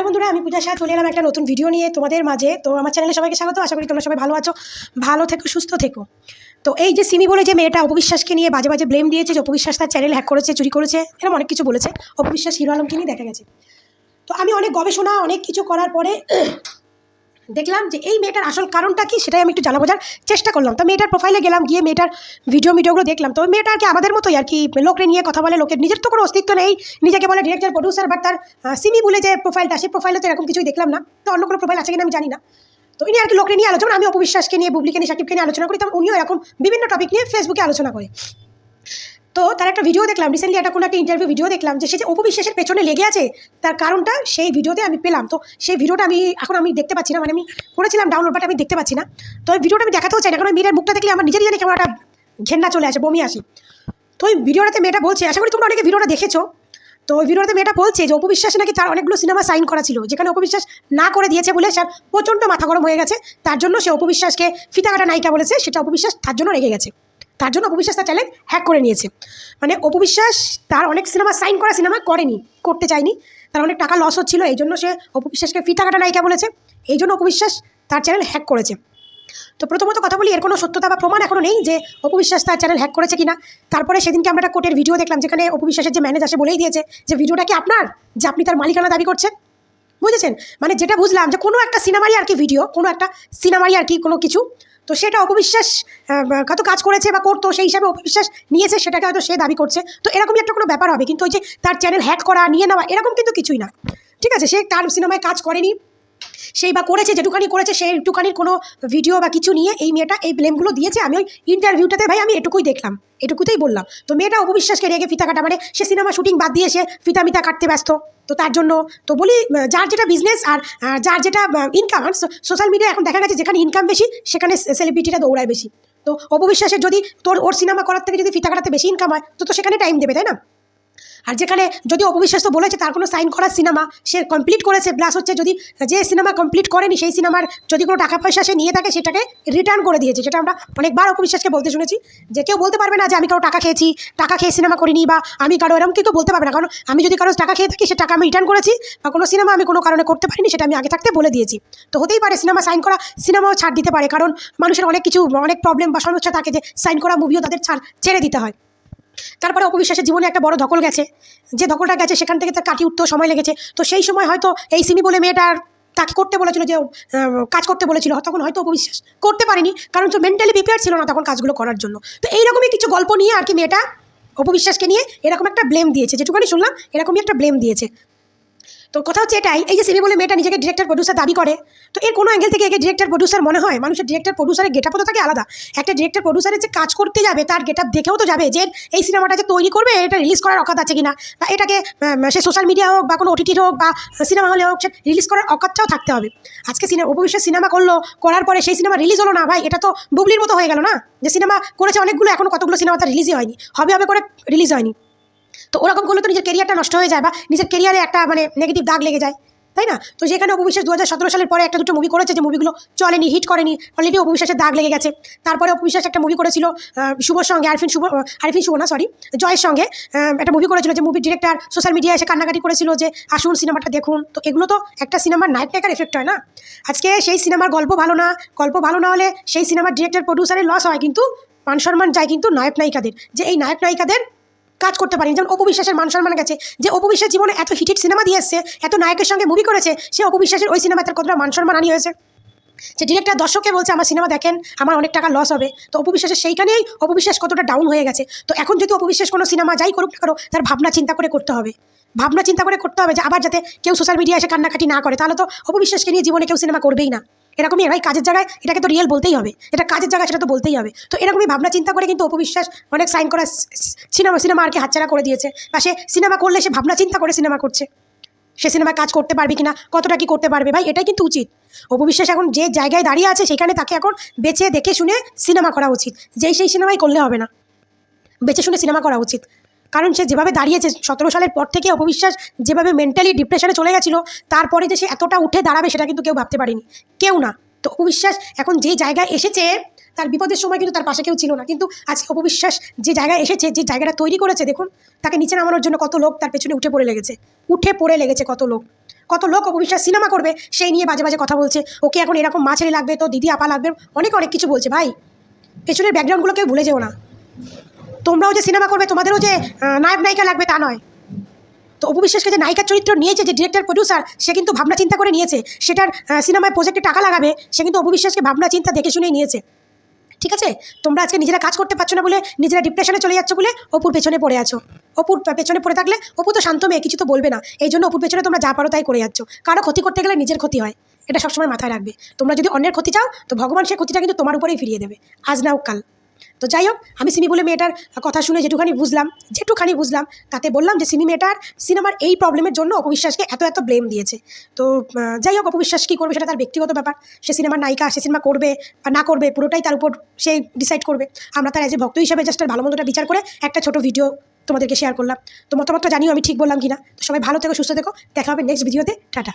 Hello বন্ধুরা, আমি পূজা শাহ চলে এলাম একটা নতুন ভিডিও নিয়ে তোমাদের মাঝে। তো আমার চ্যানেলে সবাইকে স্বাগত। আশা করি তোমরা সবাই ভালো আছো, ভালো থেকো, সুস্থ থেকো। তো এই যে সিমি বলে যে মেয়েটা অপবিশ্বাসকে নিয়ে বাজে বাজে ব্লেম দিয়েছে, যে অপবিশ্বাস তার চ্যানেল হ্যাক করেছে, চুরি করেছে, এরকম অনেক কিছু বলেছে। অপবিশ্বাস হিরো আলমকে নিয়ে দেখা গেছে। তো আমি অনেক গবেষণা অনেক কিছু করার পরে দেখলাম যে এই মেয়েটার আসল কারণটা কি, সেটাই আমি একটু জানা বোঝার চেষ্টা করলাম। তো মেয়েটার প্রোফাইলে গেলাম, গিয়ে মেয়েটার ভিডিওগুলো দেখলাম। তো মেয়েটা আর কি আমাদের মতোই আর কি, লোকরে নিয়ে কথা বলে, লোকের নিজের তো কোনো অস্তিত্ব নেই, নিজেকে বলে ডিরেক্টর প্রডিউসার, বাট তার সিমি বলে যে প্রোফাইলটা, সেই প্রোফাইলে তো এরকম কিছুই দেখলাম না। তো অন্য কোনো প্রোফাইল আছে কিনা আমি জানি না। তো ইনি আর কি লোকরে নিয়ে আলোচনা, আমি অপবিশ্বাসকে নিয়ে, বুবলিকে নিয়ে, সাকিবকে নিয়ে আলোচনা করি, তখন উনিও এরকম বিভিন্ন টপিক নিয়ে ফেসবুকে আলোচনা করে। তো তার একটা ভিডিও দেখলাম রিসেন্টলি, কোনো একটা ইন্টারভিউ ভিডিও দেখলাম, যে সে যে অপবিশ্বাসের পেছনে লেগে আছে, তার কারণটা সেই ভিডিওতে আমি পেলাম। তো সেই ভিডিওটা আমি দেখতে পাচ্ছি না, মানে আমি করেছিলাম ডাউনলোড, বাট আমি দেখতে পাচ্ছি না। তো ওই ভিডিওটা আমি দেখাতেও চাই না, কারণ মেয়েটার মুখটা দেখলে আমার নিজেরই জানি কেমন একটা ঘেন্না চলে আসে, বমি আসি। তো ওই ভিডিওটাতে মেয়েটা বলছে, আশা করি তোমরা অনেকে ভিডিওটা দেখেছো। তো ওই ভিডিওতে মেয়েটা বলছে যে অপবিশ্বাস নাকি তার অনেকগুলো সিনেমা সাইন করা ছিল, যেখানে অপবিশ্বাস না করে দিয়েছে বলে সে প্রচণ্ড মাথা গরম হয়ে গেছে। তার জন্য সে অপবিশ্বাসকে ফিতা কাটা নায়িকা বলেছে, সেটা অপবিশ্বাস তার জন্য রেগে গেছে। তার জন্য অপবিশ্বাস তার চ্যানেল হ্যাক করে নিয়েছে। মানে অপবিশ্বাস তার অনেক সাইন করা সিনেমা করতে চায়নি, তার অনেক টাকা লস হচ্ছিল, এই জন্য সে অপবিশ্বাসকে ফিতা কাটা নায়িকা বলেছে, এই জন্য অপবিশ্বাস তার চ্যানেল হ্যাক করেছে। তো প্রথমত কথা বলি, এর কোনো সত্যতা বা প্রমাণ এখনও নেই যে অপবিশ্বাস তার চ্যানেল হ্যাক করেছে কিনা। তারপরে সেদিনকে আমরা একটা কোর্টের ভিডিও দেখলাম, যেখানে অপবিশ্বাসের যে ম্যানেজার, সে বলেই দিয়েছে যে ভিডিওটা কি আপনার, যে আপনি তার মালিকানা দাবি করছেন। বুঝেছেন? মানে যেটা বুঝলাম যে কোনো একটা সিনেমারই আর কি ভিডিও, কোনো একটা সিনেমারই আর কি কোনো কিছু, তো সেটা অপবিশ্বাস হয়তো কাজ করেছে বা করতো, সেই হিসাবে অপবিশ্বাস নিয়েছে, সেটাকে হয়তো সে দাবি করছে। তো এরকমই একটা কোনো ব্যাপার হবে, কিন্তু ওই যে তার চ্যানেল হ্যাক করা, নিয়ে নেওয়া, এরকম কিন্তু কিছুই না। ঠিক আছে, সে তার সিনেমায় কাজ করেনি, সেই বা করেছে, যেটুকানি করেছে সেইটুকানির কোনো ভিডিও বা কিছু নিয়ে এই মেয়েটা এই ব্লেমগুলো দিয়েছে। আমি ওই ইন্টারভিউটাতে ভাই আমি এটুকুই দেখলাম, এটুকুতেই বললাম। তো মেয়েটা অপবিশ্বাসকে রেগে ফিতা কাটা, মানে সে সিনেমা শুটিং বাদ দিয়ে সে ফিতা কাটতে ব্যস্ত। তো তার জন্য তো বলি, যার যেটা বিজনেস আর যার যেটা ইনকাম, আর সোশ্যাল মিডিয়া এখন দেখা গেছে যেখানে ইনকাম বেশি সেখানে সেলিব্রিটিরা দৌড়ায় বেশি। তো অপবিশ্বাসের যদি ওর সিনেমা করার থেকে যদি ফিতা কাটাতে বেশি ইনকাম হয়, তো সেখানে টাইম দেবে, তাই না? আর যেখানে যদি অপবিশ্বাস তো বলেছে তার কোনো সাইন করা সিনেমা সে কমপ্লিট করেছে, প্লাস হচ্ছে যদি যে সিনেমা কমপ্লিট করেনি সেই সিনেমার যদি কোনো টাকা পয়সা সে নিয়ে থাকে, সেটাকে রিটার্ন করে দিয়েছে। যেটা আমরা অনেকবার অপবিশ্বাসকে বলতে শুনেছি, যে কেউ বলতে পারবে না যে আমি কারো টাকা খেয়েছি, টাকা খেয়ে সিনেমা করিনি, বা আমি কারো এরকম কেউ বলতে পারবে না। কারণ আমি যদি কারো টাকা খেয়ে থাকি, সে টাকা আমি রিটার্ন করেছি, বা কোনো সিনেমা আমি কোনো কারণে করতে পারিনি, সেটা আমি আগে থাকতে বলে দিয়েছি। তো হতেই পারে সিনেমা সাইন করা সিনেমাও ছাড় দিতে পারে, কারণ মানুষের অনেক কিছু, অনেক প্রবলেম বা সমস্যা থাকে, যে সাইন করা মুভিও তাদের ছেড়ে দিতে হয়। তারপরে অপবিশ্বাসের জীবনে একটা বড় ধকল গেছে, যে ধকলটা গেছে সেখান থেকে তার কাটিয়ে উঠতেও সময় লেগেছে। তো সেই সময় হয়তো এই সিমি বলে মেয়েটার তাকে করতে বলেছিল, যে কাজ করতে বলেছিল, তখন হয়তো অপবিশ্বাস করতে পারেনি, কারণ তো মেন্টালি প্রিপেয়ার ছিল না তখন কাজগুলো করার জন্য। তো এইরকমই কিছু গল্প নিয়ে আর কি মেয়েটা অপবিশ্বাসকে নিয়ে এরকম একটা ব্লেম দিয়েছে, যেটুকুনি শুনলাম এরকমই একটা ব্লেম দিয়েছে। তো কথা হচ্ছে এটাই, এই যে সিমি বলে মেয়েটা নিজেকে ডিরেক্টর প্রডিউসার দাবি করে, তো এর কোনো অ্যাঙ্গেল থেকে একে ডিরেক্টর প্রডিউসার মনে হয়? মানুষের ডিরেক্টর প্রডিউসারের গেটআপও তো থাকে আলাদা। একটা ডিরেক্টর প্রডিউসারের যে কাজ করতে যাবে, তার গেটআপ দেখেও তো যাবে, যে এই সিনেমাটা যে তৈরি করবে, এটা রিলিজ করার অকাত আছে কিনা, বা এটাকে সে সোশ্যাল মিডিয়া হোক বা কোনো ওটিটির হোক বা সিনেমা হলে হোক, সে রিলিজ করার অকাতটাও থাকতে হবে। আজকে অপবিশ্বাস সিনেমা করার পরে সেই সিনেমা রিলিজ হলো না, ভাই এটা তো বুবলির মতো হয়ে গেল না, যে সিনেমা করেছে অনেকগুলো, এখন কতগুলো সিনেমা তার রিলিজই হয়নি, হবে করে রিলিজ হয়নি। তো ওরকম করলে তো নিজের কেরিয়ারটা নষ্ট হয়ে যায়, বা নিজের কেরিয়ারে একটা মানে নেগেটিভ দাগ লেগে যায়, তাই না? তো যেখানে অপবিশ্বাস 2017 সালের পরে একটা দুটো মুভি করেছে, যে মুভিগুলো চলেনি, হিট করেনি, অলরেডি অপবিশ্বাসের দাগ লেগে গেছে। তারপরে অপবিশ্বাস একটা মুভি করেছিল শুভর সঙ্গে, আরিফিন শুভ না, সরি, জয়ের সঙ্গে একটা মুভি করেছিল, যে মুভির ডিরেক্টর সোশ্যাল মিডিয়ায় এসে কান্নাকাটি করেছিল, যে আসুন সিনেমাটা দেখুন। তো এগুলো তো একটা সিনেমার নায়কের এফেক্ট হয় না? আজকে সেই সিনেমার গল্প ভালো না হলে সেই সিনেমার ডিরেক্টর প্রডিউসারের লস হয়, কিন্তু মান সম্মান যায় কিন্তু নায়ক নায়িকাদের, যে এই নায়ক নায়িকাদের কাজ করতে পারেনি। যেমন অপবিশ্বাসের মান সম্মান গেছে, যে অপবিশ্বাস জীবনে এত হিট সিনেমা দিয়ে এসছে, এত নায়কের সঙ্গে মুভি করেছে, সে অপবিশ্বাসের ওই সিনেমায় তার কতটা মান সম্মান আনি হয়েছে, যে ডিরেক্টর দর্শককে বলছে আমার সিনেমা দেখেন, আমার অনেক টাকা লস হবে। তো অপবিশ্বাসের সেইখানেই অপবিশ্বাস কতটা ডাউন হয়ে গেছে। তো এখন যদি অপবিশ্বাস কোনো সিনেমা যাই করুক না করো, তার ভাবনা চিন্তা করে করতে হবে, যে আবার যাতে কেউ সোশ্যাল মিডিয়ায় এসে কান্নাকাটি না করে, তাহলে তো অপবিশ্বাসকে নিয়ে জীবনে কেউ সিনেমা করবেই না। এরকমই ভাই, কাজের জায়গায় এটাকে তো রিয়েল বলতেই হবে, এটা কাজের জায়গায় সেটা তো বলতেই হবে। তো এরকমই ভাবনা চিন্তা করে কিন্তু অপবিশ্বাস অনেক সাইন করা সিনেমা আর কি হাতছাড়া করে দিয়েছে, বা সে সিনেমা করলে সে ভাবনা চিন্তা করে সিনেমা করছে, সে সিনেমায় কাজ করতে পারবে কিনা, কতটা কি করতে পারবে, ভাই এটাই কিন্তু উচিত। অপবিশ্বাস এখন যে জায়গায় দাঁড়িয়ে আছে, সেখানে তাকে এখন বেছে দেখে শুনে সিনেমা করা উচিত, সেই সিনেমাই করলে হবে না, বেছে শুনে সিনেমা করা উচিত। কারণ সে যেভাবে দাঁড়িয়েছে 17 সালের পর থেকে, অপবিশ্বাস যেভাবে মেন্টালি ডিপ্রেশনে চলে গেছিলো, তারপরে যে সে এতটা উঠে দাঁড়াবে, সেটা কিন্তু কেউ ভাবতে পারেনি, কেউ না। তো অপবিশ্বাস এখন যে জায়গায় এসেছে, তার বিপদের সময় কিন্তু তার পাশে কেউ ছিল না, কিন্তু আজকে অপবিশ্বাস যে জায়গায় এসেছে, যে জায়গাটা তৈরি করেছে, দেখুন তাকে নিচে নামানোর জন্য কত লোক তার পেছনে উঠে পড়ে লেগেছে কত লোক অপবিশ্বাস সিনেমা করবে সেই নিয়ে বাজে বাজে কথা বলছে, ওকে এখন এরকম মা ছেলে লাগবে, তো দিদি আপা লাগবে, অনেক কিছু বলছে। ভাই পেছনের ব্যাকগ্রাউন্ডগুলো কেউ ভুলে যেও না। তোমরাও যে সিনেমা করবে, তোমাদেরও যে নায়ক নায়িকা লাগবে তা নয়। তো অপবিশ্বাসকে যে নায়িকার চরিত্র নিয়েছে, যে ডিরেক্টর প্রডিউসার, সে কিন্তু ভাবনা চিন্তা করে নিয়েছে, সেটার সিনেমায় প্রজেক্টে টাকা লাগাবে, সে কিন্তু অপবিশ্বাসকে ভাবনা চিন্তা দেখে শুনেই নিয়েছে। ঠিক আছে, তোমরা আজকে নিজেরা কাজ করতে পারছো না বলে, নিজেরা ডিপ্রেশনে চলে যাচ্ছ বলে অপুর পেছনে পড়ে আছো। অপুর পেছনে পড়ে থাকলে, অপু তো শান্ত মেয়ে, কিছু তো বলবে না, এই জন্য অপুর পেছনে তোমরা যা পারো তাই করে যাচ্ছ। কারো ক্ষতি করতে গেলে নিজের ক্ষতি হয়, এটা সবসময় মাথায় রাখবে। তোমরা যদি অন্যের ক্ষতি চাও, তো ভগবান সেই ক্ষতিটা কিন্তু তোমার উপরেই ফিরিয়ে দেবে, আজ না হোক কাল। তো যাই হোক, আমি সিমি বলে মেয়েটার কথা শুনে যেটুখানি বুঝলাম তাতে বললাম যে সিমি মেয়েটার সিনেমার এই প্রবলেমের জন্য অপবিশ্বাসকে এত ব্লেম দিয়েছে। তো যাই হোক, অপবিশ্বাস কী করবে সেটা তার ব্যক্তিগত ব্যাপার। সে সিনেমার নায়িকা, সে সিনেমা করবে বা না করবে পুরোটাই তার উপর সে ডিসাইড করবে। আমরা তার এজ এ ভক্ত হিসাবে জাস্ট ভালো মন্দটা বিচার করে একটা ছোটো ভিডিও তোমাদেরকে শেয়ার করলাম। তো মতামতটা জানিও আমি ঠিক বললাম কিনা। তো সবাই ভালো থেকো, সুস্থ থেকো, দেখা হবে নেক্সট ভিডিওতে। টাটা।